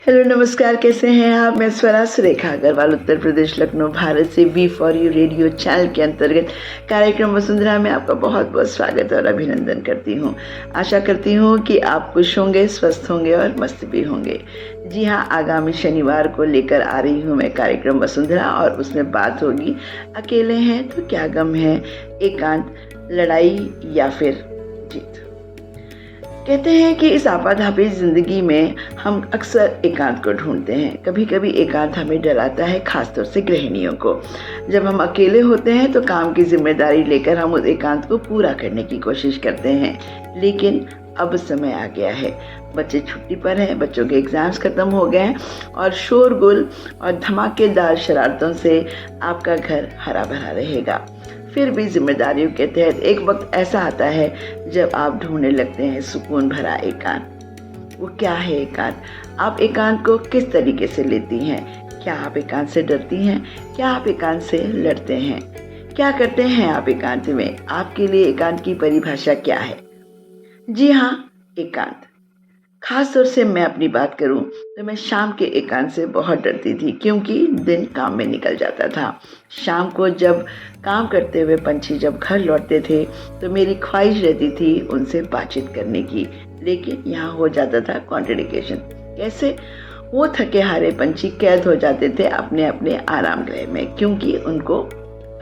Hello नमस्कार, कैसे हैं आप। मैं स्वरा सुरेखा अग्रवाल उत्तर प्रदेश लखनऊ भारत से we for you radio channel के अंतर्गत कार्यक्रम वसुंधरा में आपका बहुत बहुत स्वागत और अभिनंदन करती हूँ। आशा करती हूँ कि आप खुश होंगे, स्वस्थ होंगे और मस्त भी होंगे। जी हाँ, आगामी शनिवार को लेकर आ रही हूँ मैं कार्यक्रम वसुंधरा और उसमें बात होगी अकेले हैं तो क्या गम है, एकांत, लड़ाई या फिर जीत। कहते हैं कि इस आपाधापी जिंदगी में हम अक्सर एकांत को ढूंढते हैं। कभी कभी एकांत हमें डराता है, खासतौर से गृहिणियों को। जब हम अकेले होते हैं तो काम की जिम्मेदारी लेकर हम उस एकांत को पूरा करने की कोशिश करते हैं, लेकिन अब समय आ गया है। बच्चे छुट्टी पर हैं, बच्चों के एग्जाम्स खत्म हो गए हैं और शोरगुल और धमाकेदार शरारतों से आपका घर हरा भरा रहेगा। फिर भी जिम्मेदारियों के तहत एक वक्त ऐसा आता है जब आप ढूंढने लगते हैं सुकून भरा एकांत। वो क्या है एकांत? आप एकांत को किस तरीके से लेती हैं? क्या आप एकांत से डरती हैं? क्या आप एकांत से लड़ते हैं? क्या करते हैं आप एकांत में? आपके लिए एकांत की परिभाषा क्या है? जी हाँ, एकांत। खास तौर से मैं अपनी बात करूं तो मैं शाम के एकांत से बहुत डरती थी, क्योंकि दिन काम में निकल जाता था। शाम को जब काम करते हुए पंछी जब घर लौटते थे तो मेरी ख्वाहिश रहती थी उनसे बातचीत करने की, लेकिन यहाँ हो जाता था कॉन्ट्रडिक्शन। कैसे? वो थके हारे पंछी कैद हो जाते थे अपने अपने आराम गृह में, क्योंकि उनको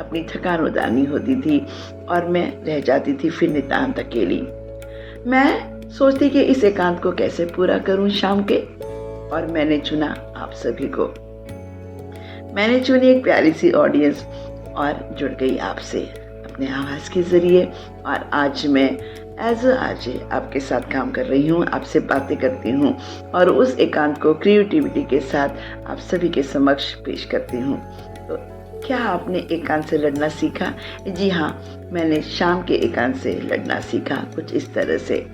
अपनी थकान उतारनी होती थी और मैं रह जाती थी फिर नितांत अकेली। मैं सोचती कि इस एकांत को कैसे पूरा करूं शाम के, और मैंने चुना आप सभी को। मैंने चुनी एक प्यारी सी ऑडियंस और जुड़ गई आपसे अपने आवाज़ के ज़रिए। और आज मैं एज आरजे आपके साथ काम कर रही हूँ, आपसे बातें करती हूँ और उस एकांत को क्रिएटिविटी के साथ आप सभी के समक्ष पेश करती हूँ। तो क्या आपने एकांत से लड़ना सीखा? जी हाँ, मैंने शाम के एकांत से लड़ना सीखा कुछ इस तरह से,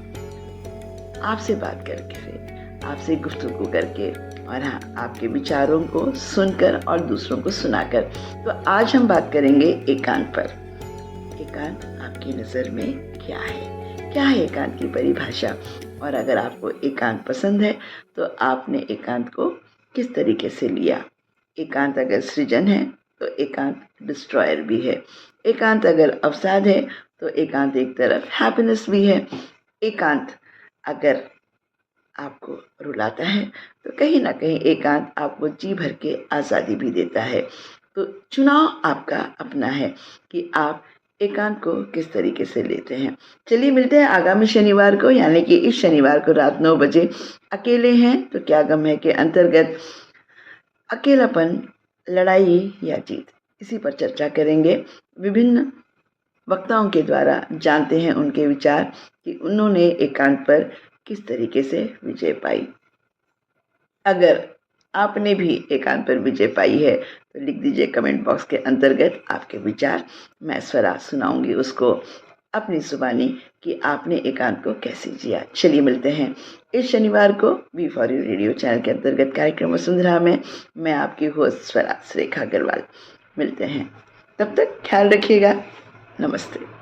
आपसे बात करके, आपसे गुफ्तगू करके और हाँ, आपके विचारों को सुनकर और दूसरों को सुनाकर। तो आज हम बात करेंगे एकांत पर। एकांत आपकी नज़र में क्या है? क्या है एकांत की परिभाषा? और अगर आपको एकांत पसंद है तो आपने एकांत को किस तरीके से लिया? एकांत अगर सृजन है तो एकांत डिस्ट्रॉयर भी है। एकांत अगर अवसाद है तो एकांत एक तरफ हैप्पीनेस भी है। एकांत अगर आपको रुलाता है तो कहीं ना कहीं एकांत आपको जी भर के आज़ादी भी देता है। तो चुनाव आपका अपना है कि आप एकांत को किस तरीके से लेते हैं। चलिए मिलते हैं आगामी शनिवार को, यानी कि इस शनिवार को रात 9 बजे अकेले हैं तो क्या गम है के अंतर्गत अकेलापन, लड़ाई या जीत, इसी पर चर्चा करेंगे। विभिन्न वक्ताओं के द्वारा जानते हैं उनके विचार कि उन्होंने एकांत पर किस तरीके से विजय पाई। अगर आपने भी एकांत पर विजय पाई है तो लिख दीजिए कमेंट बॉक्स के अंतर्गत आपके विचार। मैं स्वरा सुनाऊंगी उसको अपनी जुबानी कि आपने एकांत को कैसे जिया। चलिए मिलते हैं इस शनिवार को we for you radio channel के अंतर्गत कार्यक्रम वसुंधरा में। मैं आपकी होस्ट स्वरा सुरेखा अग्रवाल। मिलते हैं, तब तक ख्याल रखिएगा। नमस्ते।